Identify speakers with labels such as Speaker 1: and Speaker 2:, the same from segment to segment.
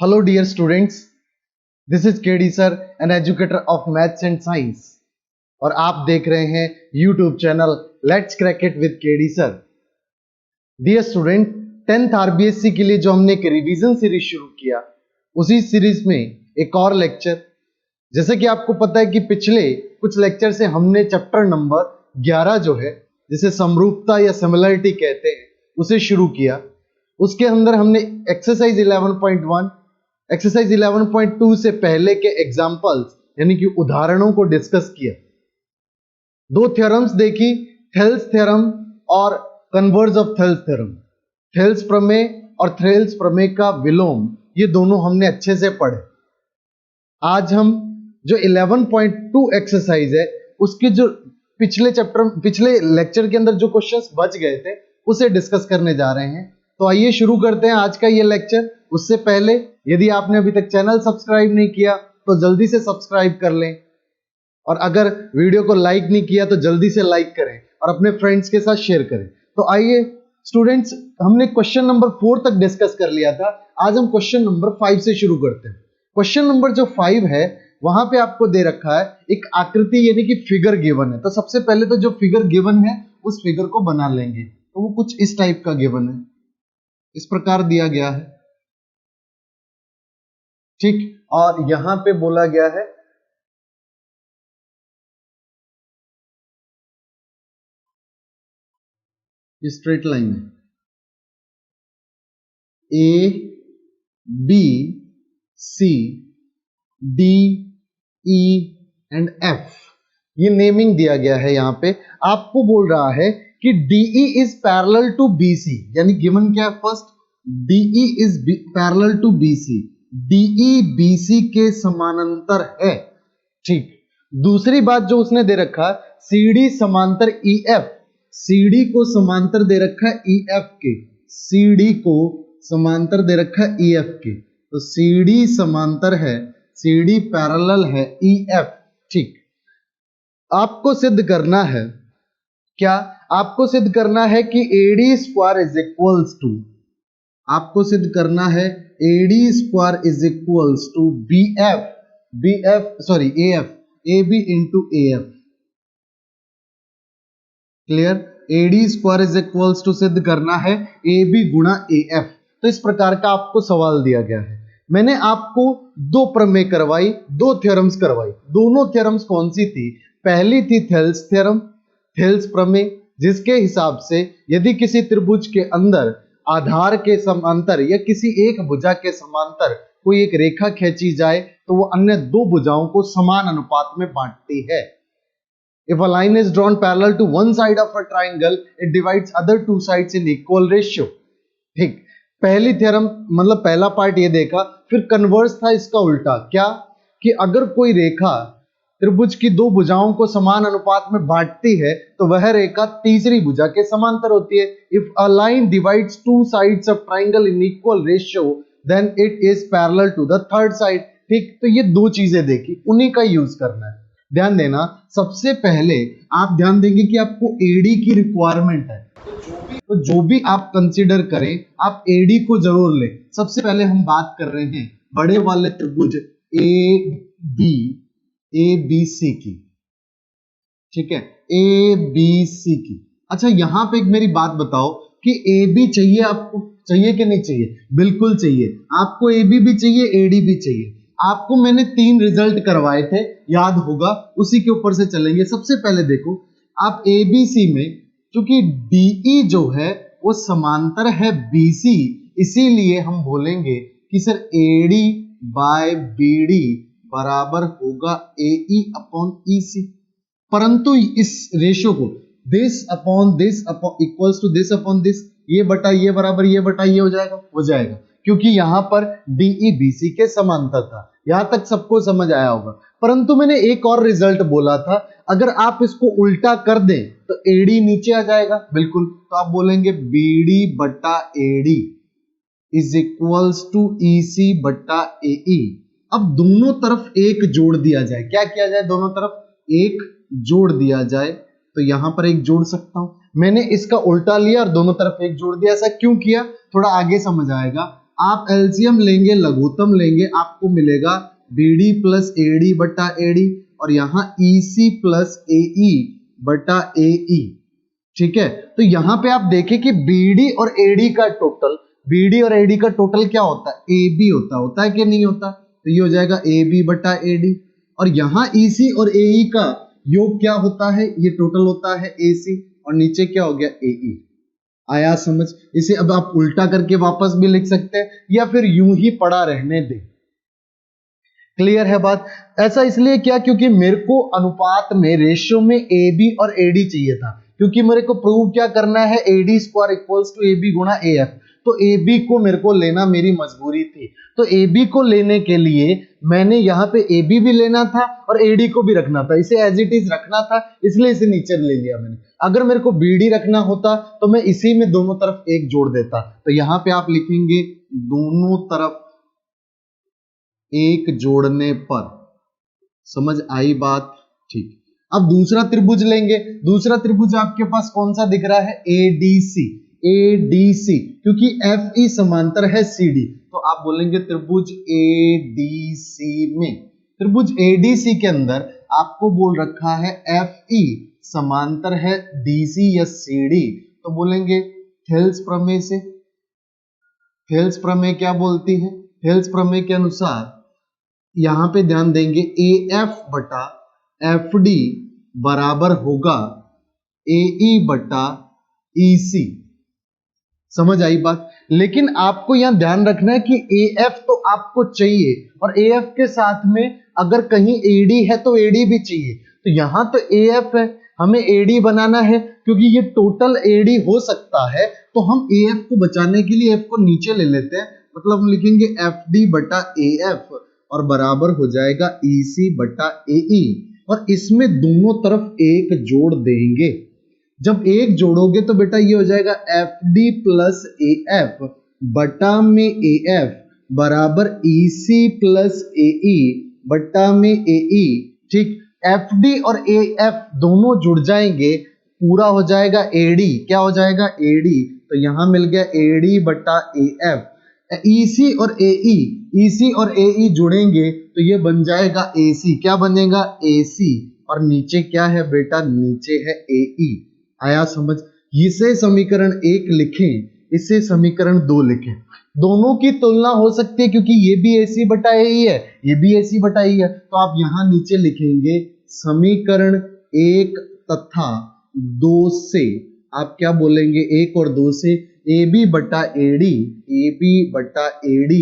Speaker 1: Hello dear students, this is KD sir, an educator of maths and science और आप देख रहे हैं YouTube channel Let's Crack It with KD sir। Dear student, 10th RBSC के लिए जो हमने एक रिवीजन सीरीज शुरू किया, उसी सीरीज में एक और लेक्चर, जैसे कि आपको पता है कि पिछले कुछ लेक्चर से हमने चैप्टर नंबर 11 जो है, जिसे समरूपता या सिमिलरिटी कहते हैं, उसे शुरू किया। उसके अंदर हमने एक्सरसाइज 11.1, एक्सरसाइज 11.2 से पहले के एग्जाम्पल्स यानी कि उदाहरणों को डिस्कस किया। दो थ्योरम्स देखी, थेल्स थ्योरम और converse of Thales theorem. Thales प्रमेय और थेल्स प्रमेय का विलोम, ये दोनों हमने अच्छे से पढ़े। आज हम जो 11.2 एक्सरसाइज है, उसके जो पिछले लेक्चर के अंदर जो क्वेश्चंस बच गए थे, उसे डिस्कस करने जा रहे हैं। तो आइए शुरू करते हैं आज का ये लेक्चर। उससे पहले यदि आपने अभी तक चैनल सब्सक्राइब नहीं किया तो जल्दी से सब्सक्राइब कर लें, और अगर वीडियो को लाइक नहीं किया तो जल्दी से लाइक करें और अपने फ्रेंड्स के साथ शेयर करें। तो आइए स्टूडेंट्स, हमने क्वेश्चन नंबर 4 तक डिस्कस कर लिया था। आज हम क्वेश्चन नंबर 5 से शुरू करते हैं। क्वेश्चन नंबर जो 5 है, वहां पे आपको दे रखा है एक आकृति यानी कि फिगर गिवन है। तो सबसे पहले तो जो फिगर गिवन है उस फिगर को बना लेंगे। तो वो कुछ इस टाइप का गिवन है, इस प्रकार दिया गया है, ठीक। और यहां पे बोला गया है स्ट्रेट लाइन है A B C D E and F, ये नेमिंग दिया गया है। यहां पे आपको बोल रहा है कि DE is parallel to BC, यानी गिवन क्या है, first DE is parallel to BC, DE BC के समानांतर है, ठीक। दूसरी बात जो उसने दे रखा है, सीडी समांतर ईएफ, सीडी को समांतर दे रखा है ईएफ के, सीडी को समांतर दे रखा है ईएफ के। तो सीडी समांतर है, सीडी पैरेलल है ईएफ, ठीक। आपको सिद्ध करना है क्या? आपको सिद्ध करना है कि AD square is equals to, आपको सिद्ध करना है AD square is equals to AF, AB into AF, clear. AD square is equals to सिद्ध करना है AB गुणा AF। तो इस प्रकार का आपको सवाल दिया गया है। मैंने आपको दो प्रमेय करवाई, दो थ्योरम्स करवाई। दोनों थ्योरम्स कौन सी थी? पहली थी थेल्स थ्योरम, थेल्स प्रमेय, जिसके हिसाब से यदि किसी त्रिभुज के अंदर आधार के समांतर या किसी एक भुजा के समांतर कोई एक रेखा खींची जाए तो वो अन्य दो भुजाओं को समान अनुपात में बांटती है। If a line is drawn parallel to one side of a triangle, it divides other two sides in equal ratio, ठीक। पहली थ्योरम मतलब पहला पार्ट ये देखा। फिर कन्वर्स था इसका उल्टा, क्या कि अगर कोई रेखा त्रिभुज की दो भुजाओं को समान अनुपात में बांटती है तो वह रेखा तीसरी भुजा के समांतर होती है। If a line divides two sides of triangle in equal ratio, then it is parallel to the third side, ठीक। तो ये दो चीजें देखी, उन्हीं का यूज करना है। ध्यान देना, सबसे पहले आप ध्यान देंगे कि आपको एडी की रिक्वायरमेंट है, तो जो भी आप कंसीडर करें आप एडी को जरूर लें। सबसे पहले हम बात कर रहे हैं बड़े वाले त्रिभुज ए बी सी की, ठीक है, ए बी सी की। अच्छा, यहां पे एक मेरी बात बताओ कि ए बी चाहिए आपको, चाहिए कि नहीं चाहिए? बिल्कुल चाहिए। आपको ए बी भी चाहिए, एडी भी चाहिए। आपको मैंने 3 रिजल्ट करवाए थे, याद होगा, उसी के ऊपर से चलेंगे। सबसे पहले देखो, आप ए बी सी में क्योंकि डीई जो है वो समांतर है बीसी, इसीलिए हम बोलेंगे कि सर एडी बाय बीडी बराबर होगा एई अपॉन ईसी। परंतु इस रेशियो को this upon equals to this upon this, ये बटा ये बराबर ये बटा ये हो जाएगा, क्योंकि यहां पर डीई बीसी के समांतर था। यहां तक सबको समझ आया होगा। परंतु मैंने एक और रिजल्ट बोला था, अगर आप इसको उल्टा कर दें तो एडी नीचे आ जाएगा, बिल्कुल। तो आप बोलेंगे बीडी बटा AD is equals to EC बटा एई। अब दोनों तरफ एक जोड़ दिया जाए। क्या किया जाए? दोनों तरफ एक जोड़ दिया जाए। तो यहां पर एक जोड़ सकता हूं। मैंने इसका उल्टा लिया और दोनों तरफ एक जोड़ दिया। ऐसा क्यों किया? थोड़ा आगे समझ आएगा। आप एलसीएम लेंगे, लघुत्तम लेंगे, आपको मिलेगा BD प्लस AD बटा AD और यहाँ EC प्लस AE बटा AE। ठीक है, तो यहां पे आप देखें कि BD और AD का टोटल, BD और AD का टोटल क्या होता है, AB होता है कि नहीं होता, तो ये हो जाएगा AB बटा AD और यहाँ EC और AE का योग क्या होता है, ये टोटल होता है AC और नीचे क्या हो गया AE। आया समझ? इसे अब आप उल्टा करके वापस भी लिख सकते हैं या फिर यूं ही पड़ा रहने दें। क्लियर है बात? ऐसा इसलिए क्या, क्योंकि मेरे को अनुपात में, रेशियो में AB और AD चाहिए था, क्योंकि मेरे को प्रूव क्या करना है, AD square equals to AB गुणा AF। तो AB को मेरे को लेना मेरी मजबूरी थी, तो AB को लेने के लिए मैंने यहाँ पे AB भी लेना था और AD को भी रखना था, इसे एज इट इज रखना था, इसलिए इसे नीचे ले लिया मैंने। अगर मेरे को BD रखना होता तो मैं इसी में दोनों तरफ एक जोड़ देता, तो यहाँ पे आप लिखेंगे दोनों तरफ एक जोड़ने पर। समझ आई बात? ठीक। अब दूसरा त्रिभुज लेंगे, दूसरा त्रिभुज आपके पास कौन सा दिख रहा है, ADC। ADC क्योंकि FE समांतर है CD, तो आप बोलेंगे त्रिभुज ADC में, त्रिभुज ADC के अंदर आपको बोल रखा है FE समांतर है DC या CD, तो बोलेंगे थेल्स प्रमेय से। थेल्स प्रमेय क्या बोलती है, थेल्स प्रमेय के अनुसार यहां पे ध्यान देंगे AF बटा FD बराबर होगा AE बटा EC। समझ आई बात? लेकिन आपको यहां ध्यान रखना है कि AF तो आपको चाहिए और AF के साथ में अगर कहीं AD है तो AD भी चाहिए, तो यहां तो AF है, हमें AD बनाना है, क्योंकि ये टोटल AD हो सकता है, तो हम AF को बचाने के लिए F को नीचे ले लेते हैं, मतलब हम लिखेंगे FD बटा AF और बराबर हो जाएगा EC बटा AE और इसमें दोनों तरफ एक जोड़ देंगे। जब एक जोड़ोगे तो बेटा ये हो जाएगा FD प्लस AF बटा में AF बराबर EC प्लस AE बटा में AE। ठीक, FD और AF दोनों जुड़ जाएंगे, पूरा हो जाएगा AD। क्या हो जाएगा, AD, तो यहां मिल गया AD बटा AF। EC और AE, EC और AE जुड़ेंगे तो ये बन जाएगा AC। क्या बनेगा, AC, और नीचे क्या है बेटा, नीचे है AE। आया समझ? इसे समीकरण 1 लिखें, इसे समीकरण 2 लिखें, दोनों की तुलना हो सकती है क्योंकि ये भी AC बटा AE है, ये भी AC बटा AE है, तो आप यहां नीचे लिखेंगे समीकरण 1 तथा 2 से, आप क्या बोलेंगे, 1 और 2 से AB बटा AD, AB बटा AD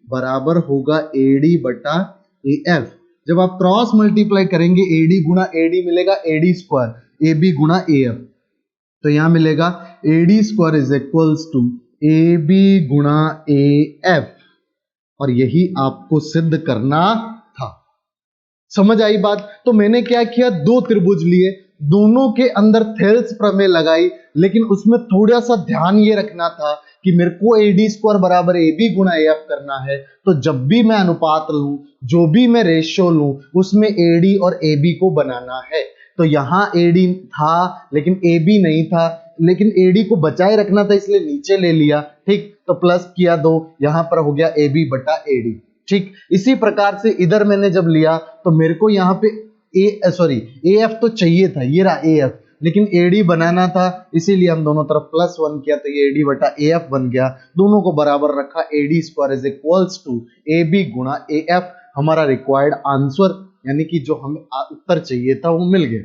Speaker 1: बराबर होगा AD बटा AF। जब आप क्रॉस मल्टीप्लाई करेंगे AD गुणा AD मिलेगा AD स्क्वायर, AB गुणा AF, तो यहां मिलेगा AD square is equals to AB गुणा AF और यही आपको सिद्ध करना था। समझ आई बात? तो मैंने क्या किया, दो त्रिभुज लिए, दोनों के अंदर थेल्स प्रमेय लगाई, लेकिन उसमें थोड़ा सा ध्यान ये रखना था कि मेरे को AD स्क्वायर बराबर AB गुणा AF करना है, तो जब भी मैं अनुपात लूं, जो भी मैं रेशियो लूं, उसमें AD और AB को बनाना है। तो यहां AD था लेकिन AB नहीं था, लेकिन AD को बचाए रखना था इसलिए नीचे ले लिया। ठीक, तो प्लस किया 2, यहां पर हो गया AB बटा AD। ठीक, इसी प्रकार से इधर मैंने जब लिया तो मेरे को यहाँ पे AF तो चाहिए था, ये रहा AF, लेकिन AD बनाना था, इसीलिए हम दोनों तरफ +1 किया, तो ये AD बटा AF बन गया। दोनों को बराबर रखा, AD square is equals to AB गुणा AF। हमारा रिक्वायर्ड आंसर यानी कि जो हमें उत्तर चाहिए था वो मिल गया।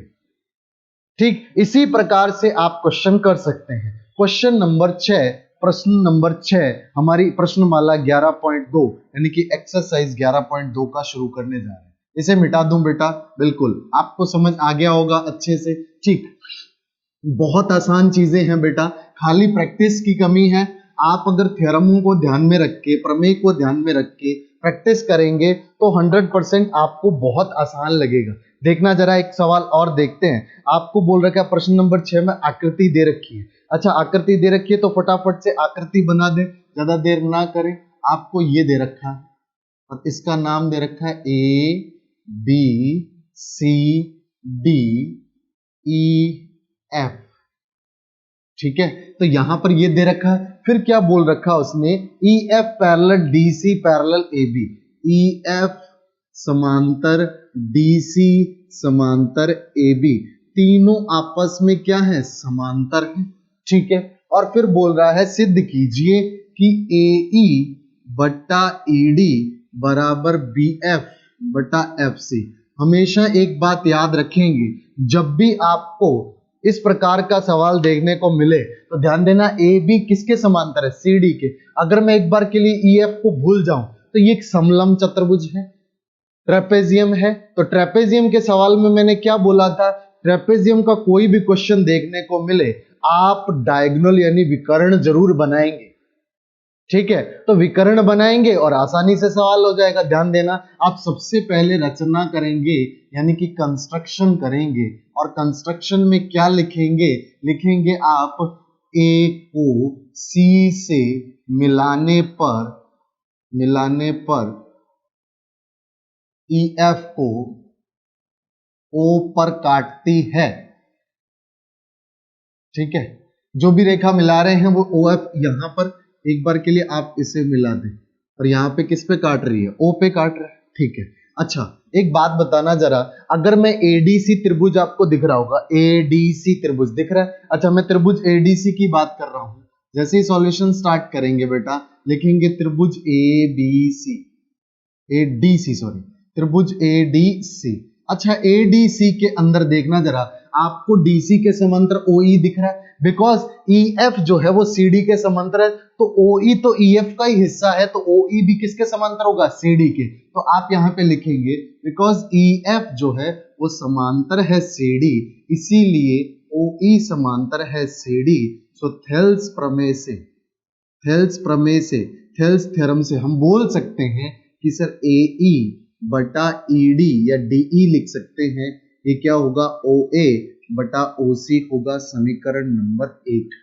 Speaker 1: ठीक, इसी प्रकार से आप क्वेश्चन कर सकते हैं। क्वेश्चन नंबर 6, प्रश्न नंबर 6 हमारी प्रश्नमाला 11.2 यानी कि एक्सरसाइज 11.2 का शुरू करने जा रहे हैं। इसे मिटा दूं बेटा? बिल्कुल, आपको समझ आ गया होगा अच्छे से। ठीक, बहुत आसान चीजें हैं बेटा, खाली प्रैक्टिस की कमी है। आप अगर थ्योरमों को ध्यान में रख के, प्रमेय को ध्यान में रख के प्रैक्टिस करेंगे तो 100% आपको बहुत आसान लगेगा। देखना जरा, एक सवाल और देखते हैं। आपको बोल रखा है प्रश्न नंबर 6 में आकृति दे रखी है। अच्छा, आकृति दे रखी है तो फटाफट से आकृति बना दें, ज्यादा देर ना करें। आपको ये दे रखा है और इसका नाम दे रखा है ABCDEF। ठीक है, तो यहां पर ये दे रखा है, फिर क्या बोल रखा उसने, E F parallel D C parallel A B, E F समांतर डी सी समांतर ए बी, तीनों आपस में क्या है, समांतर है। ठीक है, और फिर बोल रहा है सिद्ध कीजिए कि ए ई बट्टा ई डी बराबर बी एफ बटा एफ सी। हमेशा एक बात याद रखेंगे, जब भी आपको इस प्रकार का सवाल देखने को मिले तो ध्यान देना ए बी किसके समांतर है, सी डी के। अगर मैं एक बार के लिए ई एफ को भूल जाऊं तो ये एक समलंब चतुर्भुज है, ट्रेपेजियम है। तो ट्रेपेजियम के सवाल में मैंने क्या बोला था, ट्रेपेजियम का कोई भी क्वेश्चन देखने को मिले आप डायगोनल यानी विकर्ण जरूर बनाएंगे। ठीक है, तो विकर्ण बनाएंगे और आसानी से सवाल हो जाएगा। ध्यान देना, आप सबसे पहले रचना करेंगे यानी कि कंस्ट्रक्शन करेंगे, और कंस्ट्रक्शन में क्या लिखेंगे, लिखेंगे आप ए को सी से मिलाने पर ई एफ को ओ पर काटती है। ठीक है, जो भी रेखा मिला रहे हैं वो ओ एफ यहां पर एक बार के लिए आप इसे मिला दें, और यहां पे किस पे काट रही है, ओ पे काट रहा है। ठीक है, अच्छा एक बात बताना जरा, अगर मैं एडीसी त्रिभुज आपको दिख रहा होगा, एडीसी त्रिभुज दिख रहा है। अच्छा, मैं त्रिभुज एडीसी की बात कर रहा हूं। जैसे ही सॉल्यूशन स्टार्ट करेंगे बेटा, लिखेंगे त्रिभुज एबीसी, एडीसी सॉरी, त्रिभुज एडीसी। अच्छा, एडीसी के अंदर देखना जरा, आपको डीसी के समांतर ओई दिख रहा है, बिकॉज ईएफ जो है वो सीडी के समांतर है, तो ओई तो ईएफ का ही हिस्सा है, तो ओई भी किसके समांतर होगा, सीडी के। तो आप यहां पे लिखेंगे बिकॉज ईएफ जो है वो समांतर है सीडी, इसीलिए ओई समांतर है सीडी। सो थेल्स प्रमेय से, थेल्स थ्योरम से हम बोल सकते हैं कि सर एई बटा ईडी या डीई लिख सकते हैं, ये क्या होगा, ओए बटा ओसी होगा, समीकरण नंबर 8।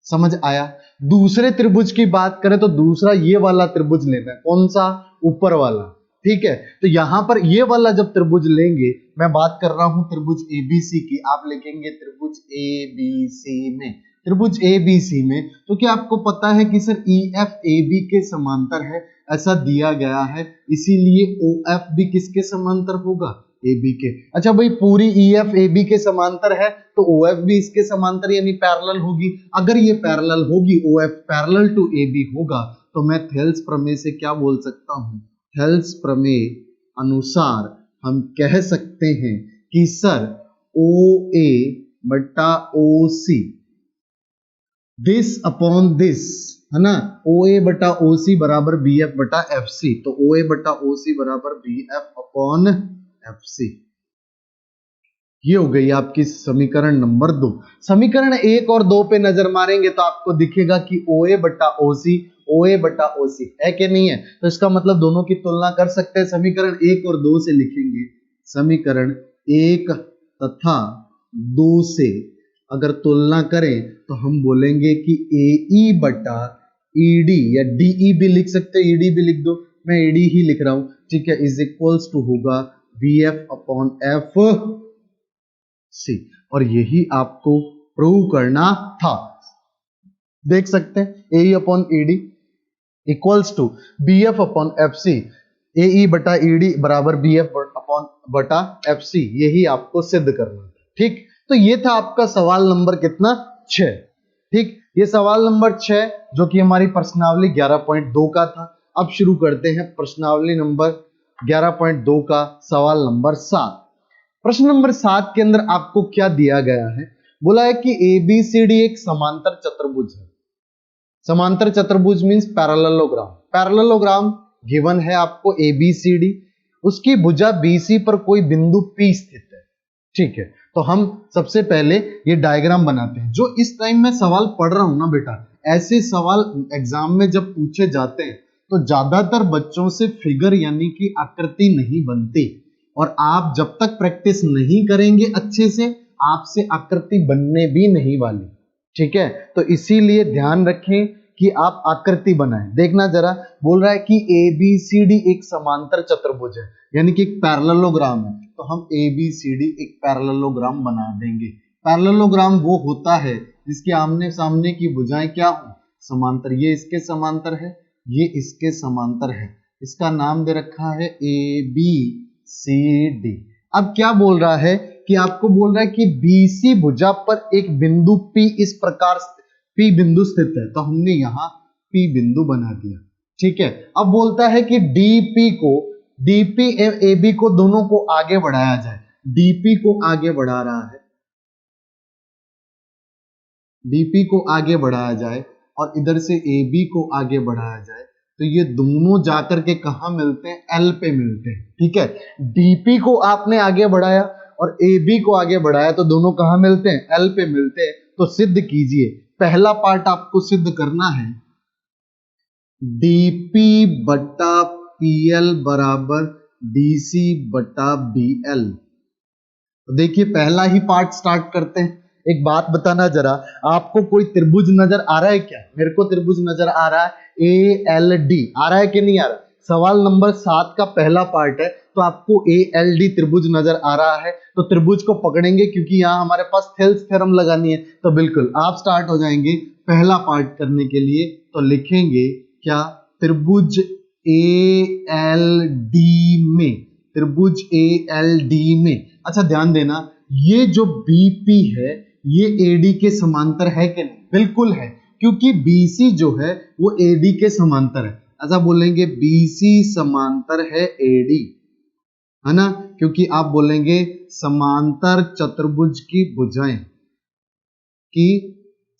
Speaker 1: समझ आया। दूसरे त्रिभुज की बात करें तो दूसरा ये वाला त्रिभुज लेना है, कौन सा, ऊपर वाला। ठीक है, तो यहां पर ये वाला जब त्रिभुज लेंगे, मैं बात कर रहा हूं त्रिभुज एबीसी की, आप लिखेंगे त्रिभुज एबीसी में, त्रिभुज एबीसी में। तो क्या आपको पता है कि sir E F A B के समांतर है, ऐसा दिया गया है, इसीलिए ओ एफ भी किसके समांतर होगा, ए बी के। अच्छा भाई, पूरी ई एफ ए बी के समांतर है तो ओ एफ भी इसके समांतर यानी पैरेलल होगी। अगर ये पैरेलल होगी, O F parallel to A B होगा, तो मैं थेल्स प्रमेय से क्या बोल सकता हूं, थेल्स प्रमेय अनुसार हम कह सकते हैं कि सर ओ ए बटा O C, this upon this, है ना, ओ ए बटा ओ सी बराबर बी एफ बटा एफ सी। तो ओ ए बटा ओ सी बराबर B F upon F C. ये हो गई आपकी समीकरण नंबर 2। समीकरण 1 और 2 पे नजर मारेंगे तो आपको दिखेगा कि ओ ए बटा ओ सी, ओ ए बटा ओ सी है कि नहीं है, तो इसका मतलब दोनों की तुलना कर सकते हैं। समीकरण 1 और 2 से लिखेंगे, समीकरण 1 तथा 2 से अगर तुलना करें तो हम बोलेंगे कि ए ई बटा ई डी, या डी ई भी लिख सकते हैं, ई डी भी लिख दो, मैं ए डी ही लिख रहा हूं। ठीक है, इज इक्वल्स टू होगा B F upon F C, और यही आपको प्रूव करना था। देख सकते हैं A E upon E D equals to B F upon F C, A E बटा ई डी बराबर बी एफ अपॉन बटा एफ सी, यही आपको सिद्ध करना था। ठीक, तो ये था आपका सवाल नंबर कितना, 6। ठीक, ये सवाल नंबर 6 जो कि हमारी प्रश्नावली 11.2 का था। अब शुरू करते हैं प्रश्नावली नंबर 11.2 का सवाल नंबर 7। प्रश्न नंबर 7 के अंदर आपको क्या दिया गया है, बोला है कि एबीसीडी एक समांतर चतुर्भुज है। समांतर चतुर्भुज मींस पैरेललोग्राम। पैरेललोग्राम गिवन है आपको एबीसीडी, उसकी भुजा बीसी पर कोई बिंदु पी स्थित है। ठीक है, तो हम सबसे पहले ये डायग्राम बनाते हैं। जो इस टाइम मैं सवाल पढ़ रहा हूं ना बेटा, ऐसे सवाल एग्जाम में जब पूछे जाते हैं तो ज्यादातर बच्चों से फिगर यानी कि आकृति नहीं बनती, और आप जब तक प्रैक्टिस नहीं करेंगे अच्छे से, आपसे आकृति बनने भी नहीं वाली। ठीक है, तो इसीलिए ध्यान रखें कि आप आकृति बनाएं। देखना जरा, बोल रहा है कि एबीसीडी एक समांतर चतुर्भुज है, यानी कि एक पैरेललोग्राम है, तो हम एबीसीडी एक पैरेललोग्राम बना देंगे। पैरेललोग्राम वो होता है जिसके आमने सामने की भुजाएं क्या हो, समांतर, ये इसके समांतर है, ये इसके समांतर है, इसका नाम दे रखा है ए बी सी डी। अब क्या बोल रहा है कि आपको बोल रहा है कि बीसी भुजा पर एक बिंदु P इस प्रकार P बिंदु स्थित है, तो हमने यहां P बिंदु बना दिया, ठीक है। अब बोलता है कि DP AB को दोनों को आगे बढ़ाया जाए, DP को आगे बढ़ा रहा है, DP को आगे बढ़ाया जाए और इधर से AB को आगे बढ़ाया जाए, तो ये दोनों जाकर के कहां मिलते हैं, L पे मिलते हैं, ठीक है। DP को आपने आगे बढ़ाया और AB को आगे बढ़ाया, तो दोनों कहां मिलते हैं, L पे मिलते हैं। तो सिद्ध कीजिए, पहला पार्ट आपको सिद्ध करना है, DP बटा PL बराबर DC बटा BL। तो देखिए पहला ही पार्ट स्टार्ट करते हैं। एक बात बताना जरा, आपको कोई त्रिभुज नजर आ रहा है क्या? मेरे को त्रिभुज नजर आ रहा है, ALD आ रहा है कि नहीं आ रहा? सवाल नंबर 7 का पहला पार्ट है, तो आपको ALD त्रिभुज नजर आ रहा है, तो त्रिभुज को पकड़ेंगे क्योंकि यहाँ हमारे पास थेल्स थ्योरम लगानी है। तो बिल्कुल आप स्टार्ट हो जाएंगे पहला पार्ट करने के लिए, तो लिखेंगे क्या, त्रिभुज ALD में, त्रिभुज ALD में। अच्छा ध्यान देना, ये जो BP है ये AD के समांतर है कि नहीं? बिल्कुल है, क्योंकि BC जो है वो AD के समांतर है। ऐसा बोलेंगे BC समांतर है AD, है ना, क्योंकि आप बोलेंगे समांतर चतुर्भुज की भुजाएं, की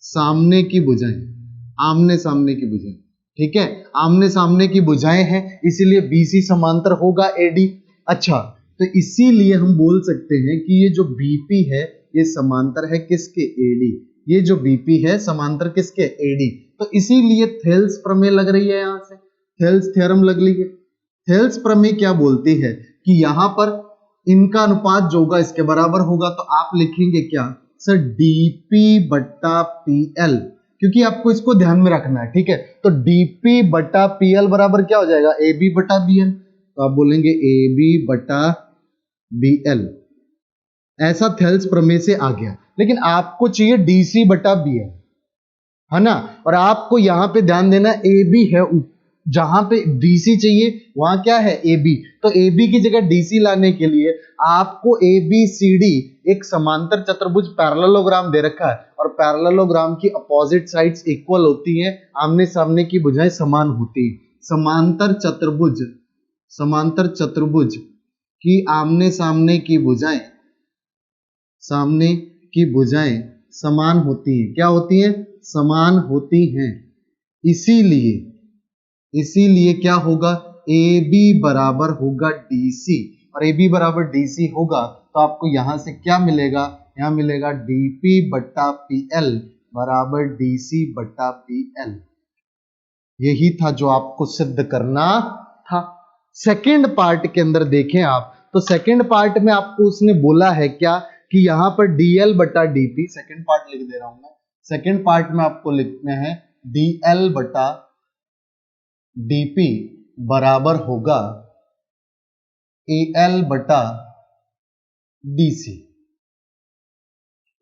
Speaker 1: सामने की भुजाएं, आमने सामने की भुजाएं, ठीक है, आमने सामने की भुजाएं हैं, इसीलिए BC समांतर होगा AD। अच्छा, तो इसीलिए हम बोल सकते हैं कि ये जो BP है ये समांतर है किसके, AD। ये जो BP है समांतर किसके, AD। तो इसीलिए थेल्स प्रमेय लग रही है, यहां से थेल्स थ्योरम लग रही है। थेल्स प्रमेय क्या बोलती है कि यहां पर इनका अनुपात जो होगा इसके बराबर होगा, तो आप लिखेंगे क्या सर, DP बट्टा PL, क्योंकि आपको इसको ध्यान में रखना है, ठीक है। तो DP बट्टा PL बराबर क्या हो जाएगा, AB बटा BL। तो आप बोलेंगे AB बटा BL, ऐसा थेल्स प्रमेय से आ गया। लेकिन आपको चाहिए DC बटा BL, है ना, और आपको यहां पे ध्यान देना AB है, जहां पे DC चाहिए वहां क्या है, AB। तो AB की जगह DC लाने के लिए आपको ABCD एक समांतर चतुर्भुज पैरेललोग्राम दे रखा है, और पैरेललोग्राम की अपोजिट साइड्स इक्वल होती हैं, आमने सामने की भुजाएं समान होती हैं। समांतर चतुर्भुज की आमने सामने की भुजाएं, सामने की भुजाएं समान होती हैं, क्या होती हैं, समान होती हैं। इसीलिए क्या होगा, AB बराबर होगा DC, और AB बराबर DC होगा तो आपको यहां से क्या मिलेगा, यहां मिलेगा DP बट्टा PL बराबर DC बट्टा PL। यही था जो आपको सिद्ध करना था। सेकंड पार्ट के अंदर देखें आप, तो सेकंड पार्ट में आपको उसने बोला है क्या कि यहां पर DL बटा DP, सेकंड पार्ट लिख दे रहा हूं मैं, सेकंड पार्ट में आपको लिखना है DL बटा DP बराबर होगा AL बटा DC,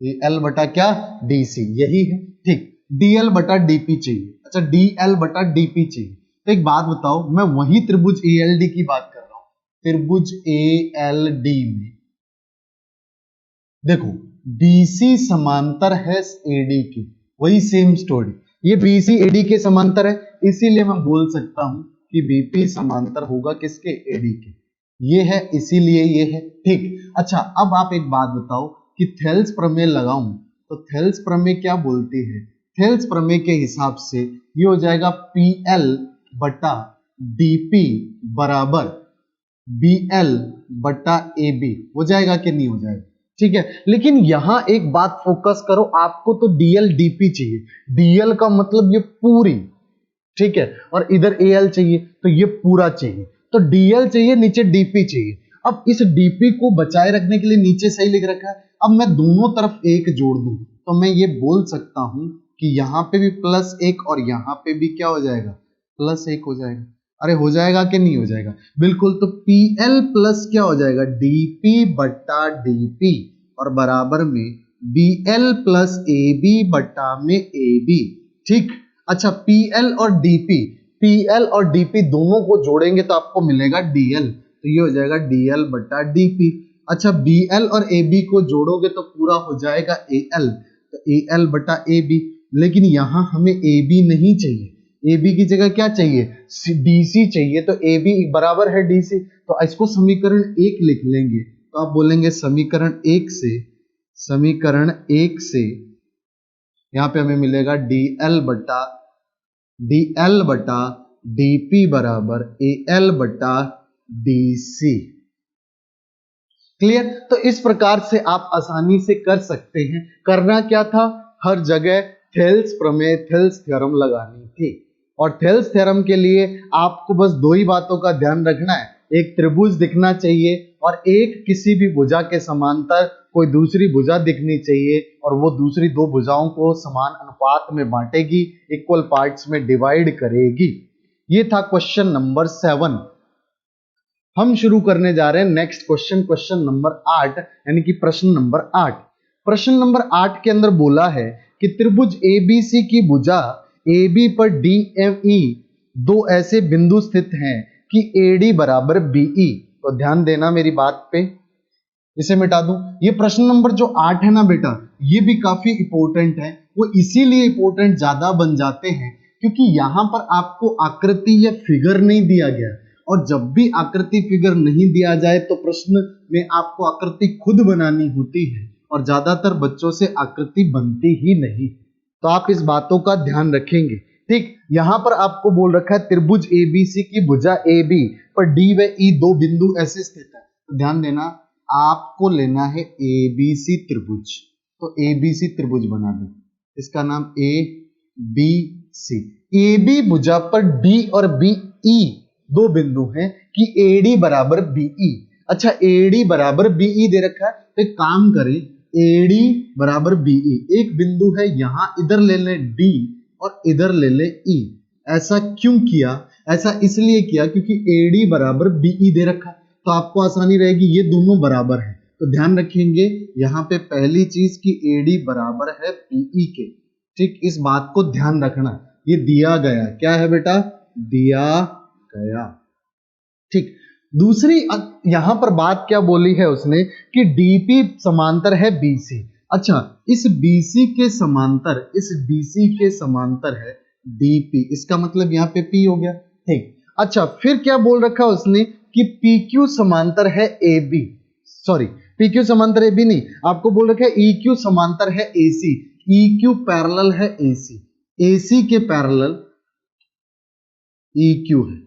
Speaker 1: AL बटा क्या, DC, यही है, ठीक। DL बटा DP चाहिए, अच्छा DL बटा DP चाहिए। तो एक बात बताओ, मैं वही त्रिभुज ALD की बात कर रहा हूं, त्रिभुज ALD में देखो BC समांतर है AD की, वही सेम स्टोरी, ये BC AD के समांतर है, इसीलिए मैं बोल सकता हूं कि BP समांतर होगा किसके, AD के। ये है, इसीलिए ये है, ठीक। अच्छा अब आप एक बात बताओ कि थेल्स प्रमेय लगाऊं, तो थेल्स प्रमेय क्या बोलती है, थेल्स प्रमेय के हिसाब से ये हो जाएगा PL बटा DP बराबर BL बटा AB, हो जाएगा कि नहीं हो जाएगा, ठीक है। लेकिन यहां एक बात फोकस करो, आपको तो DL DP चाहिए, DL का मतलब ये पूरी, ठीक है, और इधर AL चाहिए तो ये पूरा चाहिए, तो DL चाहिए, नीचे DP चाहिए। अब इस DP को बचाए रखने के लिए नीचे सही लिख रखा है, अब मैं दोनों तरफ एक जोड़ दूं तो मैं ये बोल सकता हूं कि यहां पे भी +1 और यहां पे भी क्या हो जाएगा, +1 हो जाएगा। अरे हो जाएगा कि नहीं हो जाएगा, बिल्कुल। तो PL प्लस क्या हो जाएगा, DP बट्टा DP, और बराबर में BL प्लस AB बट्टा में AB, ठीक। अच्छा PL और DP, PL और DP दोनों को जोड़ेंगे तो आपको मिलेगा DL, तो ये हो जाएगा DL बटा DP। अच्छा BL और AB को जोड़ोगे तो पूरा हो जाएगा AL, तो AL बटा AB। लेकिन यहां हमें AB नहीं चाहिए, AB की जगह क्या चाहिए, DC चाहिए, तो AB बराबर है DC, तो इसको समीकरण 1 लिख लेंगे। तो आप बोलेंगे समीकरण 1 से, समीकरण 1 से यहां पे हमें मिलेगा DL बटा DP बराबर AL बटा DC। क्लियर? तो इस प्रकार से आप आसानी से कर सकते हैं। करना क्या था, हर जगह थेल्स प्रमेय, थेल्स थ्योरम लगानी थी। और थेल्स थ्योरम के लिए आपको बस दो ही बातों का ध्यान रखना है, एक त्रिभुज दिखना चाहिए और एक किसी भी भुजा के समांतर कोई दूसरी भुजा दिखनी चाहिए, और वो दूसरी दो भुजाओं को समान अनुपात में बांटेगी, इक्वल पार्ट्स में डिवाइड करेगी। ये था क्वेश्चन नंबर 7। हम शुरू करने जा रहे हैं नेक्स्ट क्वेश्चन, क्वेश्चन नंबर 8, यानी कि प्रश्न नंबर 8। प्रश्न नंबर 8 के अंदर बोला है कि त्रिभुज ABC की भुजा AB पर DME दो ऐसे बिंदु स्थित हैं कि AD बराबर BE। तो ध्यान देना मेरी बात पे, इसे मिटा दूं। ये प्रश्न नंबर जो 8 है ना बेटा, ये भी काफी इंपॉर्टेंट है। वो इसीलिए इंपॉर्टेंट ज्यादा बन जाते हैं क्योंकि यहां पर आपको आकृति या फिगर नहीं दिया गया, और जब भी आकृति फिगर नहीं दिया जाए तो प्रश्न में आपको आकृति खुद बनानी होती है, और ज्यादातर बच्चों से आकृति बनती ही नहीं। तो आप इस बातों का ध्यान रखेंगे। ठीक, यहां पर आपको बोल रखा है त्रिभुज ABC की भुजा AB पर D व E दो बिंदु ऐसे स्थित है। तो ध्यान देना, आपको लेना है ABC त्रिभुज, तो ABC त्रिभुज बना दो, इसका नाम ABC। AB भुजा पर D और BE दो बिंदु हैं कि AD बराबर BE। अच्छा, AD बराबर BE दे रखा है, तो एक काम करें, AD बराबर BE, एक बिंदु है यहां, इधर ले लें D और इधर ले लें E। ऐसा क्यों किया? ऐसा इसलिए किया क्योंकि AD बराबर BE दे रखा है, तो आपको आसानी रहेगी, ये दोनों बराबर है। तो ध्यान रखेंगे यहां पे पहली चीज की AD बराबर है BE के। ठीक, इस बात को ध्यान रखना, ये दिया गया, क्या है बेटा, दिया गया। ठीक, दूसरी यहां पर बात क्या बोली है उसने कि DP समांतर है BC। अच्छा, इस BC के समांतर, इस BC के समांतर है DP, इसका मतलब यहां पे P हो गया। ठीक, अच्छा फिर क्या बोल रखा उसने कि PQ समांतर है AB, सॉरी PQ समांतर AB नहीं, आपको बोल रखा है EQ समांतर है AC, EQ पैरेलल है AC, AC के पैरेलल EQ है।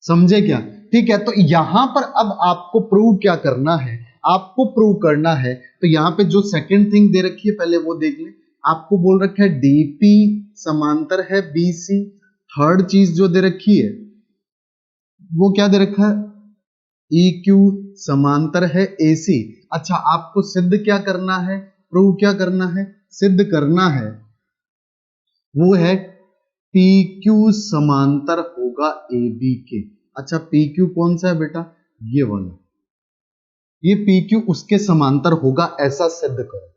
Speaker 1: समझे क्या? ठीक है, तो यहां पर अब आपको प्रूव क्या करना है, आपको प्रूव करना है, तो यहां पे जो सेकंड थिंग दे रखी है पहले वो देख लें। आपको बोल रखा है DP समांतर है BC, थर्ड चीज जो दे रखी है वो क्या दे रखा है, EQ समांतर है AC। अच्छा, आपको सिद्ध क्या करना है, प्रूव क्या करना है, सिद्ध करना है वो है PQ समांतर होगा AB के। अच्छा, PQ कौन सा है बेटा, ये वाला, ये PQ उसके समांतर होगा, ऐसा सिद्ध करो।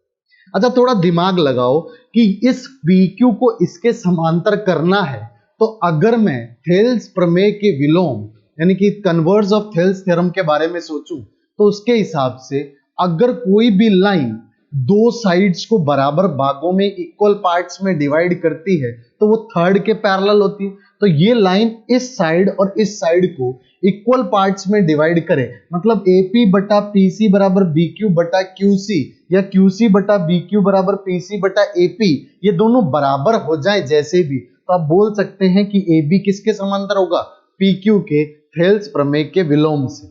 Speaker 1: अच्छा, थोड़ा दिमाग लगाओ कि इस PQ को इसके समांतर करना है, तो अगर मैं थेल्स प्रमेय के विलोम यानी कि कन्वर्स ऑफ थेल्स थ्योरम के बारे में सोचूं, तो उसके हिसाब से अगर कोई भी लाइन दो साइड्स को बराबर भागों में इक्वल पार्ट्स में डिवाइड करती है तो वो थर्ड के पैरेलल होती है। तो ये लाइन इस साइड और इस साइड को इक्वल पार्ट्स में डिवाइड करे, मतलब AP बटा PC बराबर BQ बटा QC, या QC बटा BQ बराबर PC बटा AP, ये दोनों बराबर हो जाए जैसे भी, तो आप बोल सकते हैं कि AB किसके समांतर होगा, PQ के थेल्स प्रमेय के विलोम से।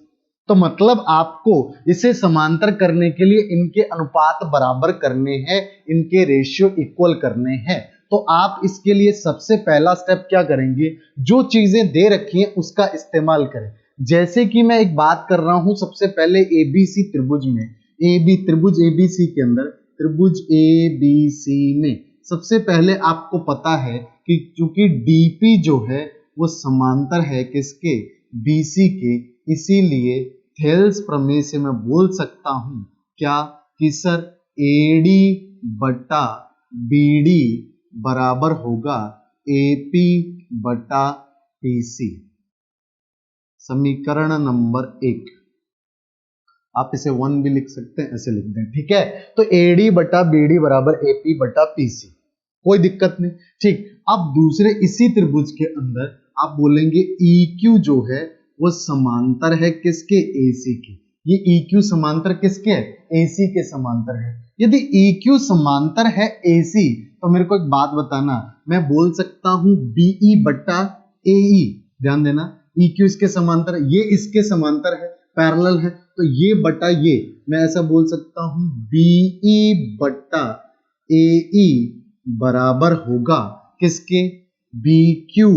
Speaker 1: तो मतलब आपको इसे समांतर करने के लिए इनके अनुपात बराबर करने हैं, इनके रेशियो इक्वल करने हैं। तो आप इसके लिए सबसे पहला स्टेप क्या करेंगे, जो चीजें दे रखी हैं उसका इस्तेमाल करें। जैसे कि मैं एक बात कर रहा हूं, सबसे पहले ABC त्रिभुज में, त्रिभुज ABC के अंदर, त्रिभुज ABC में सबसे पहले आपको पता है कि चूंकि DP जो है वो समांतर है किसके, BC के, इसीलिए थेल्स प्रमेय से मैं बोल सकता हूं क्या कि सर AD बटा BD बराबर होगा AP बटा PC। समीकरण नंबर 1, आप इसे 1 भी लिख सकते हैं, ऐसे लिख दें, ठीक है। तो AD बटा BD बराबर AP बटा PC, कोई दिक्कत नहीं, ठीक। अब दूसरे इसी त्रिभुज के अंदर आप बोलेंगे EQ जो है वो समांतर है किसके, AC के। ये EQ समांतर किसके है, AC के समांतर है। यदि EQ समांतर है AC, तो मेरे को एक बात बताना, मैं बोल सकता हूं BE बटा AE, ध्यान देना, EQ इसके समांतर है, ये इसके समांतर है, पैरेलल है, तो ये बटा ये मैं ऐसा बोल सकता हूं BE बटा AE बराबर होगा किसके, BQ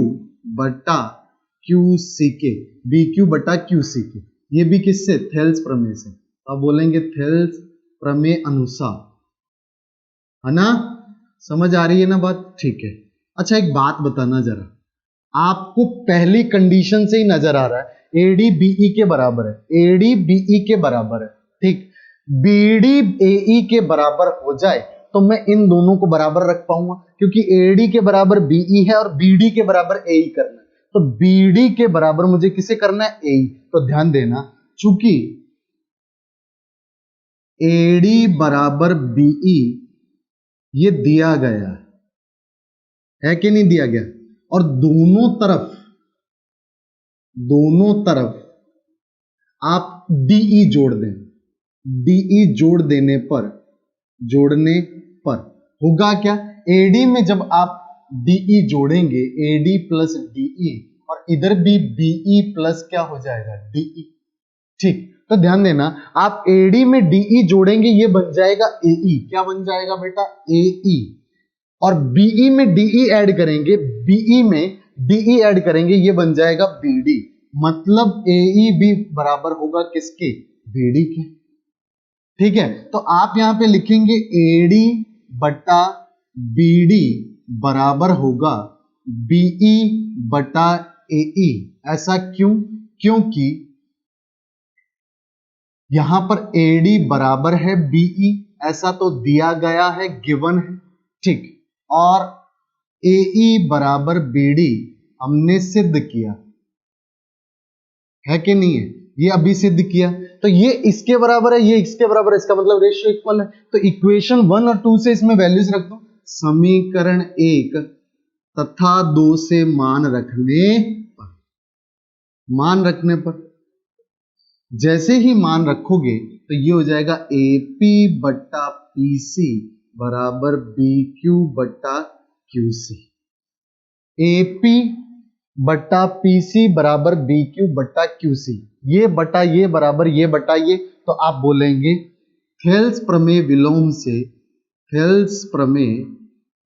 Speaker 1: बटा QC के, BQ बटा QC के। ये भी किससे, थेल्स प्रमेय से। अब बोलेंगे थेल्स प्रमेय अनुसार, है ना, समझ आ रही है ना बात, ठीक है। अच्छा एक बात बताना जरा, आपको पहली कंडीशन से ही नजर आ रहा है AD BE के बराबर है, AD BE के बराबर है, ठीक। BD AE के बराबर हो जाए तो मैं इन दोनों को बराबर रख पाऊंगा, क्योंकि AD के बराबर BE है और BD के बराबर AE करना है, तो BD के बराबर मुझे किसे करना है, AE। तो ध्यान देना, चूंकि AD बराबर BE ये दिया गया है कि नहीं दिया गया, और दोनों तरफ आप DE जोड़ दें, DE जोड़ने पर होगा क्या, AD में जब आप DE जोड़ेंगे, AD प्लस DE, और इधर भी BE प्लस क्या हो जाएगा, DE, ठीक। तो ध्यान देना, आप AD में DE जोड़ेंगे, ये बन जाएगा AE, क्या बन जाएगा बेटा, AE, और BE में DE ऐड करेंगे, BE में DE ऐड करेंगे, ये बन जाएगा BD, मतलब AE भी बराबर होगा किसके, BD के, ठीक है। तो आप यहां पे लिखेंगे AD बटा BD बराबर होगा BE बटा AE। ऐसा क्यों, क्योंकि यहां पर AD बराबर है BE, ऐसा तो दिया गया है, गिवन है, ठीक, और AE बराबर BD हमने सिद्ध किया है कि नहीं है, ये अभी सिद्ध किया, तो ये इसके बराबर है, ये इसके बराबर है, इसका मतलब रेशियो इक्वल है। तो इक्वेशन 1 और 2 से इसमें वैल्यूज रख दो, समीकरण 1 तथा 2 से मान रखने पर जैसे ही मान रखोगे तो ये हो जाएगा AP बट्टा PC बराबर BQ बट्टा QC। AP बट्टा PC बराबर BQ बट्टा QC, ये बटा ये बराबर ये बटा ये, तो आप बोलेंगे थेल्स प्रमेय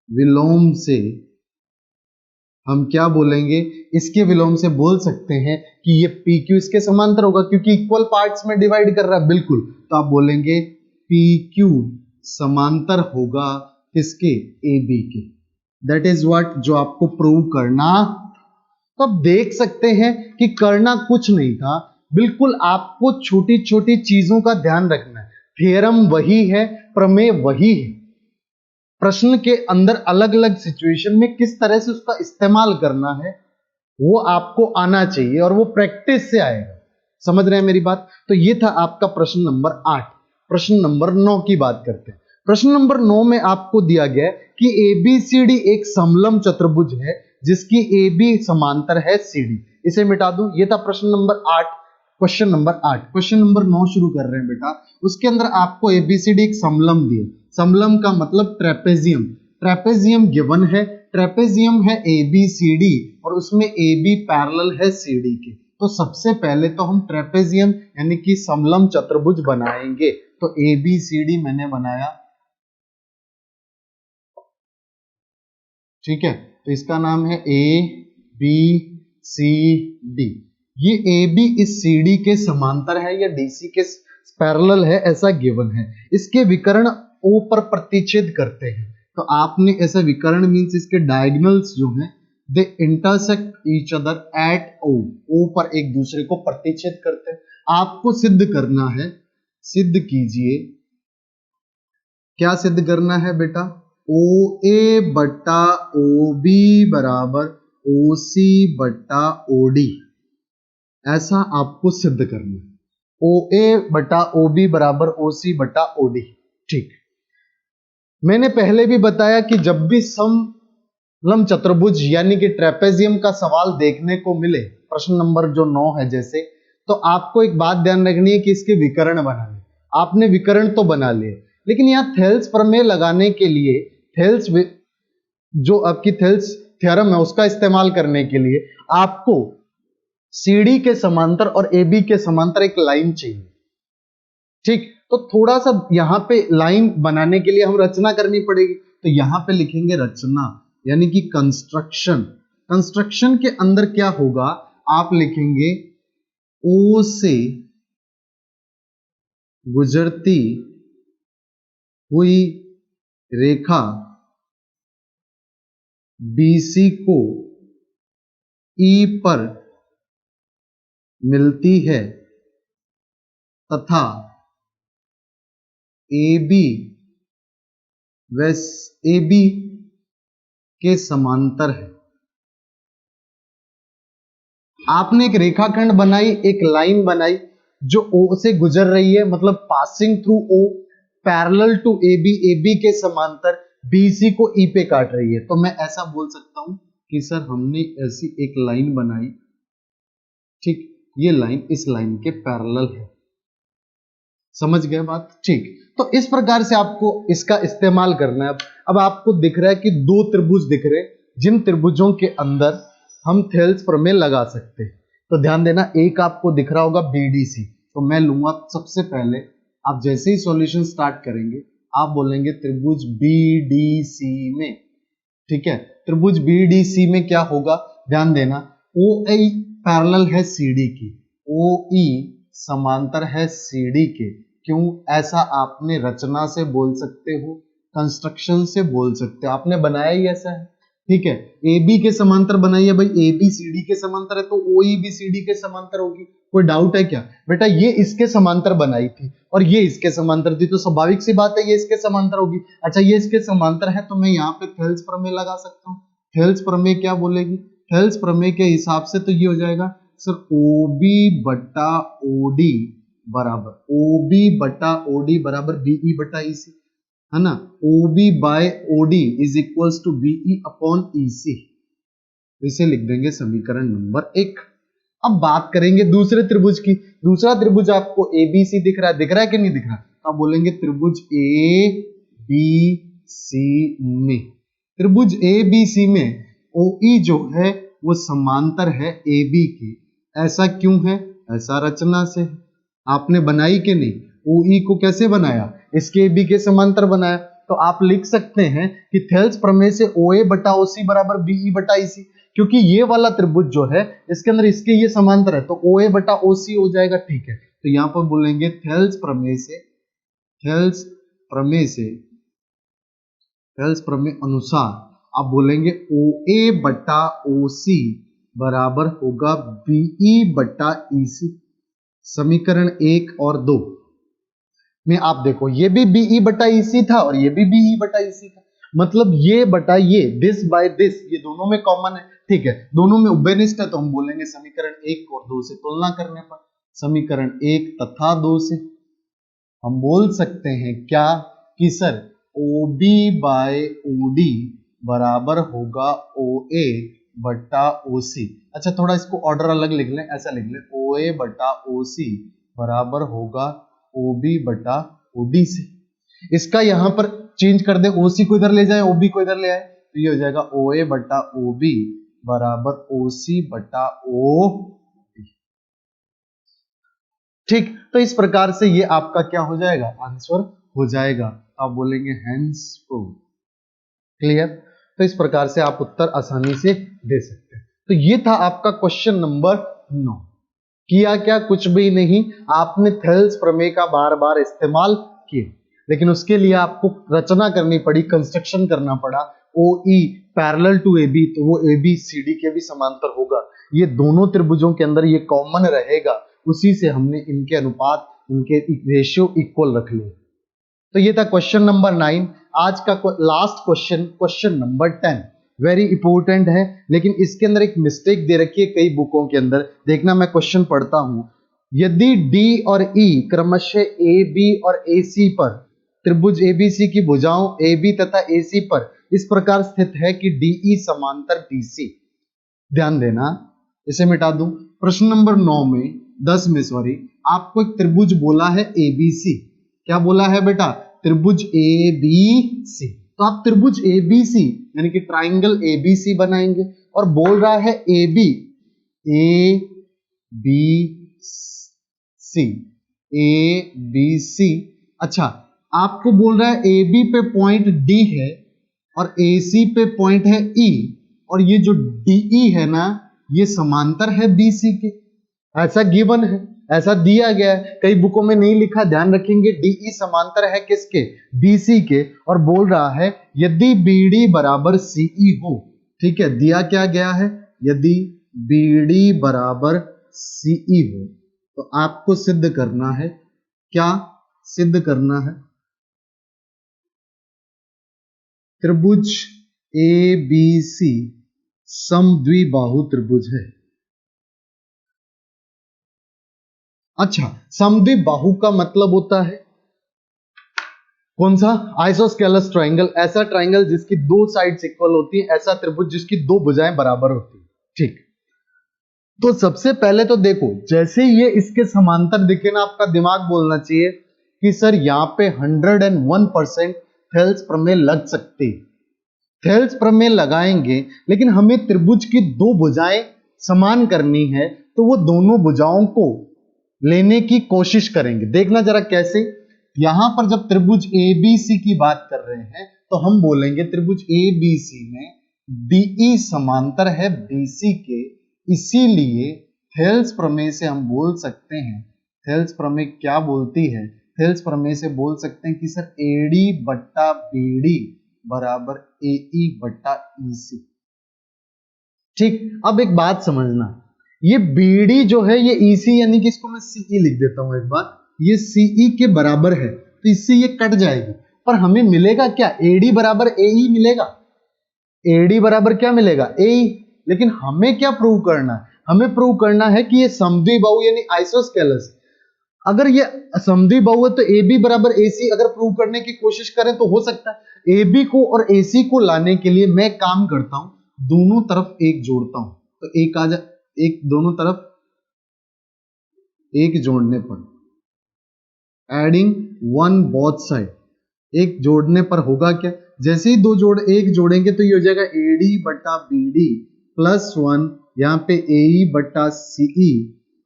Speaker 1: विलोम से हम क्या बोलेंगे, इसके विलोम से बोल सकते हैं कि ये PQ इसके समांतर होगा, क्योंकि इक्वल पार्ट्स में डिवाइड कर रहा है, बिल्कुल। तो आप बोलेंगे PQ समांतर होगा किसके, AB के। दैट इज व्हाट, जो आपको प्रूव करना। तो आप देख सकते हैं कि करना कुछ नहीं था, बिल्कुल आपको छोटी छोटी चीजों का ध्यान रखना है। थ्योरम वही है, प्रमेय वही है, प्रश्न के अंदर अलग अलग सिचुएशन में किस तरह से उसका इस्तेमाल करना है वो आपको आना चाहिए, और वो प्रैक्टिस से आएगा। समझ रहे हैं मेरी बात। तो ये था आपका प्रश्न नंबर 8। प्रश्न नंबर 9 की बात करते हैं। प्रश्न नंबर 9 में आपको दिया गया कि ABCD एक समलंब चतुर्भुज है जिसकी AB समांतर है CD। इसे मिटा दूं। ये था प्रश्न number 8। Question number 8। Question number 9 शुरू कर रहे हैं बेटा। उसके अंदर आपको ABCD एक समलंब दिया। समलंब का मतलब ट्रेपेजियम। ट्रेपेजियम गिवन है। ट्रेपेजियम है ABCD और उसमें AB पैरेलल है CD के। तो सबसे पहले तो हम ट्रेपेजियम यानी कि समलंब चतुर्भुज बनाएंगे। तो ABCD मैंने बनाया, ठीक है। तो इसका नाम है ABCD। ये AB इस CD के समांतर है या DC के पैरेलल है, ऐसा गिवन है। इसके विकर्ण O पर प्रतिच्छेद करते हैं। तो आपने ऐसा विकर्ण मींस इसके डायगोनल्स जो हैं they intersect each other at O। O पर एक दूसरे को प्रतिच्छेद करते हैं। आपको सिद्ध करना है, सिद्ध कीजिए। क्या सिद्ध करना है बेटा? ओ ए बटा ओ बी बराबर ओ सी बटा ओ डी, ऐसा आपको सिद्ध करना है। ओ ए बटा ओ बी बराबर ओ सी बटा ओ डी। ठीक, मैंने पहले भी बताया कि जब भी समलंब चतुर्भुज यानी कि ट्रेपेजियम का सवाल देखने को मिले, प्रश्न नंबर जो 9 है जैसे, तो आपको एक बात ध्यान रखनी है कि इसके विकर्ण बनाने। आपने विकर्ण तो बना लिए, लेकिन यहां थेल्स प्रमेय लगाने के लिए, थेल्स जो आपकी थेल्स थ्योरम है उसका इस्तेमाल करने के लिए आपको सीडी के समांतर और एबी के समांतर एक लाइन चाहिए। ठीक, तो थोड़ा सा यहां पे लाइन बनाने के लिए हम रचना करनी पड़ेगी, तो यहां पे लिखेंगे रचना यानी कि कंस्ट्रक्शन। कंस्ट्रक्शन के अंदर क्या होगा, आप लिखेंगे ओ से गुजरती हुई रेखा बीसी को ई पर मिलती है तथा AB AB के समांतर है। आपने एक रेखाखंड बनाई, एक लाइन बनाई जो O से गुजर रही है, मतलब passing through O, parallel to AB, AB के समांतर, BC को E पे काट रही है। तो मैं ऐसा बोल सकता हूं कि सर हमने ऐसी एक लाइन बनाई, ठीक, ये लाइन इस लाइन के पैरेलल है। समझ गए बात? ठीक, तो इस प्रकार से आपको इसका इस्तेमाल करना है। अब आपको दिख रहा है कि दो त्रिभुज दिख रहे हैं, जिन त्रिभुजों के अंदर हम थेल्स प्रमेय लगा सकते हैं। तो ध्यान देना, एक आपको दिख रहा होगा BDC, तो मैं लूंगा सबसे पहले, आप जैसे ही सॉल्यूशन स्टार्ट करेंगे आप बोलेंगे त्रिभुज BDC में। ठीक है, त्रिभुज BDC में क्या होगा, ध्यान देना, OI पैरेलल है CD की, OE समांतर है CD के। क्यों ऐसा आपने रचना से बोल सकते हो, कंस्ट्रक्शन से बोल सकते हो, आपने बनाया ही ऐसा है। ठीक है, AB के समांतर बनाइए भाई, AB CD के समांतर है तो OE भी CD के समांतर होगी। कोई डाउट है क्या बेटा? ये इसके समांतर बनाई थी और ये इसके समांतर थी, तो स्वाभाविक सी बात है ये इसके समांतर होगी। अच्छा, ये इसके समांतर है तो मैं यहाँ पे थेल्स प्रमेय लगा सकता हूँ। थेल्स प्रमेय क्या बोलेगी? थेल्स प्रमेय के हिसाब से तो ये हो जाएगा सर OB बटा OD बराबर, OB बटा OD बराबर BE बटा EC, है ना। OB by OD is equals to BE upon EC, इसे लिख देंगे समीकरण नंबर 1। अब बात करेंगे दूसरे त्रिभुज की। दूसरा त्रिभुज आपको ABC दिख रहा है कि नहीं दिख रहा? तो आप बोलेंगे त्रिभुज ABC में, त्रिभुज ABC में OE जो है वो समांतर है AB के। ऐसा क्यों है? ऐसा रचना से आपने बनाई कि नहीं? OE को कैसे बनाया? इसके AB के समांतर बनाया। तो आप लिख सकते हैं कि थेल्स प्रमेय से OA बटा OC बराबर BE बटा EC, क्योंकि ये वाला त्रिभुज जो है इसके अंदर इसके ये समांतर है, तो OA बटा OC हो जाएगा। ठीक है, तो यहां पर बोलेंगे थेल्स प्रमेय अनुसार आप बोलेंगे OA बटा OC बराबर होगा BE बटा EC। समीकरण 1 और 2 में आप देखो, ये भी BE बटा EC था और ये भी BE बटा EC था, मतलब ये बटा ये, दिस बाय दिस, ये दोनों में कॉमन है। ठीक है, दोनों में उभयनिष्ठ है, तो हम बोलेंगे समीकरण 1 और 2 से तुलना करने पर समीकरण 1 तथा 2 से हम बोल सकते हैं क्या कि सर OB बाय OD बराबर होगा OA बटा OC। अच्छा, थोड़ा इसको ऑर्डर अलग लिख लें, ऐसा लिख लें OA बटा OC बराबर होगा OB बटा OD से। इसका यहां पर चेंज कर दे, OC को इधर ले जाए, OB को इधर ले आए, तो ये हो जाएगा OA बटा OB बराबर OC बटा OD। ठीक, तो इस प्रकार से ये आपका क्या हो जाएगा? आंसर हो जाएगा। आप बोलेंगे हेंस प्रूव। क्लियर? तो इस प्रकार से आप उत्तर आसानी से दे सकते हैं। तो ये था आपका क्वेश्चन नंबर 9। किया क्या? कुछ भी नहीं, आपने थेल्स प्रमेय का बार बार इस्तेमाल किया, लेकिन उसके लिए आपको रचना करनी पड़ी, कंस्ट्रक्शन करना पड़ा। OE पैरेलल टू AB, तो वो AB CD के भी समांतर होगा। ये दोनों त्रिभुजों के अंदर ये कॉमन रहेगा, उसी से हमने इनके अनुपात, इनके रेशियो इक्वल रख लिए। तो ये था क्वेश्चन नंबर 9। आज का last question, question number 10, very important है, लेकिन इसके अंदर एक मिस्टेक दे रखी है कई बुकों के अंदर। देखना, मैं क्वेश्चन पढ़ता हूं। यदि डी और ई क्रमशः ए बी और ए सी पर त्रिभुज एबीसी की भुजाओं ए बी तथा ए सी पर इस प्रकार स्थित है कि डीई समांतर बीसी। ध्यान देना, इसे मिटा दूं। प्रश्न नंबर 9 में 10 में सॉरी, आपको एक त्रिभुज बोला है एबीसी। क्या बोला है बेटा? त्रिभुज एबीसी। तो आप त्रिभुज एबीसी यानी कि ट्राइंगल एबीसी बनाएंगे और बोल रहा है AB, A B C, A B C. अच्छा, आपको बोल रहा है ए बी पे पॉइंट डी है और ए सी पे पॉइंट है ई, और ये जो डीई है ना, ये समांतर है बीसी के। ऐसा गिवन है, ऐसा दिया गया है, कई बुकों में नहीं लिखा, ध्यान रखेंगे। डीई समांतर है किसके? बीसी के। और बोल रहा है यदि बीडी बराबर सीई हो, ठीक है, दिया क्या गया है? यदि बीडी बराबर सीई हो तो आपको सिद्ध करना है, क्या सिद्ध करना है? त्रिभुज ए बी सी समद्विबाहु त्रिभुज है। अच्छा, समद्विबाहु का मतलब होता है कौन सा? आइसोस्केलस ट्राइंगल, ऐसा ट्राइंगल जिसकी दो साइड्स इक्वल होती है, ऐसा त्रिभुज जिसकी दो भुजाएं बराबर होती है। ठीक, तो सबसे पहले तो देखो, जैसे ये इसके समांतर दिखे ना, आपका दिमाग बोलना चाहिए कि सर यहां पे 101% थेल्स प्रमेय लग सकती है। थेल्स प्रमेय लगाएंगे, लेकिन हमें त्रिभुज की दो भुजाएं समान करनी है, तो वो दोनों भुजाओं को लेने की कोशिश करेंगे। देखना जरा कैसे। यहां पर जब त्रिभुज एबीसी की बात कर रहे हैं तो हम बोलेंगे त्रिभुज एबीसी में डीई समांतर है बीसी के, इसीलिए थेल्स प्रमेय से हम बोल सकते हैं, थेल्स प्रमेय क्या बोलती है? थेल्स प्रमेय से बोल सकते हैं कि सर एडी बट्टा बीडी बराबर एई बट्टा ईसी। ठीक, अब एक बात समझना, ये बीडी जो है ये ईसी यानी कि इसको मैं सीई लिख देता हूं एक बार, ये सीई के बराबर है, तो इससे ये कट जाएगी, पर हमें मिलेगा क्या? एडी बराबर एई मिलेगा। एडी बराबर क्या मिलेगा? एई। लेकिन हमें क्या प्रूव करना है? हमें प्रूव करना है कि ये समद्विबाहु यानी आइसोस्केलस। अगर ये समद्विबाहु है तो ए बी बराबर ए सी अगर प्रूव करने की कोशिश करें तो हो सकता है। ए बी को और ए सी को लाने के लिए मैं काम करता हूं, दोनों तरफ एक जोड़ता हूं, तो एक आ जा, एक दोनों तरफ एक जोड़ने पर, एडिंग वन बोथ साइड, एक जोड़ने पर होगा क्या? जैसे ही दो जोड़ एक जोड़ेंगे तो ये हो जाएगा एडी बट्टा बीडी प्लस 1, यहां पे एई बट्टा सीई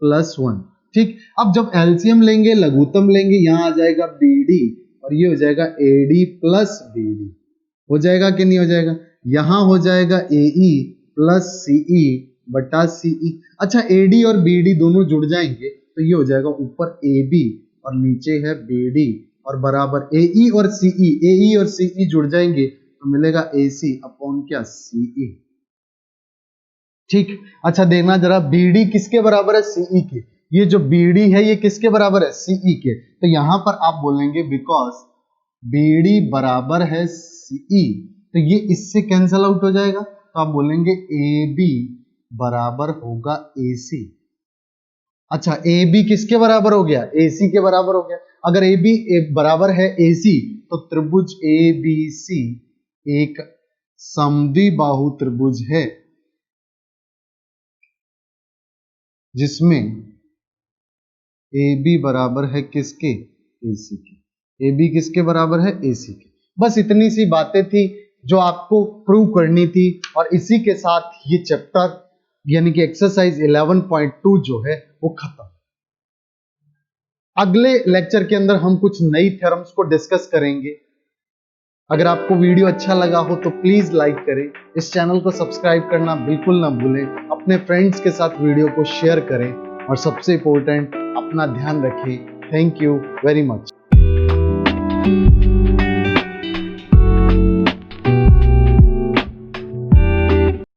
Speaker 1: प्लस 1। ठीक, अब जब एलसीएम लेंगे, लघुत्तम लेंगे, यहां आ जाएगा बीडी और ये हो जाएगा एडी प्लस बीडी। हो जाएगा कि नहीं हो जाएगा? यहां हो जाएगा एई प्लस सीई बटा सीई। अच्छा, एडी और बीडी दोनों जुड़ जाएंगे तो ये हो जाएगा ऊपर एबी और नीचे है बीडी और बराबर एई और सीई, एई और सीई जुड़ जाएंगे तो मिलेगा एसी अपॉन क्या? सीई। ठीक, अच्छा देखना जरा, बीडी किसके बराबर है? सीई के। ये जो बीडी है ये किसके बराबर है? सीई के। तो यहां पर आप बोलेंगे बिकॉज बीडी बराबर है सीई, तो ये इससे कैंसल आउट हो जाएगा, तो आप बोलेंगे ए बी बराबर होगा ए सी। अच्छा, ए बी किसके बराबर हो गया? ए सी के बराबर हो गया। अगर ए बी बराबर है ए सी तो त्रिभुज ए बी सी एक समद्विबाहु त्रिभुज है जिसमें ए बी बराबर है किसके? ए सी के। ए बी किसके बराबर है? ए सी के। बस इतनी सी बातें थी जो आपको प्रूव करनी थी, और इसी के साथ ये चैप्टर यानी कि एक्सरसाइज 11.2 जो है वो खत्म। अगले लेक्चर के अंदर हम कुछ नई थ्योरम्स को डिस्कस करेंगे। अगर आपको वीडियो अच्छा लगा हो तो प्लीज लाइक करें, इस चैनल को सब्सक्राइब करना बिल्कुल ना भूलें, अपने फ्रेंड्स के साथ वीडियो को शेयर करें, और सबसे इंपॉर्टेंट अपना ध्यान रखें। Thank you very much.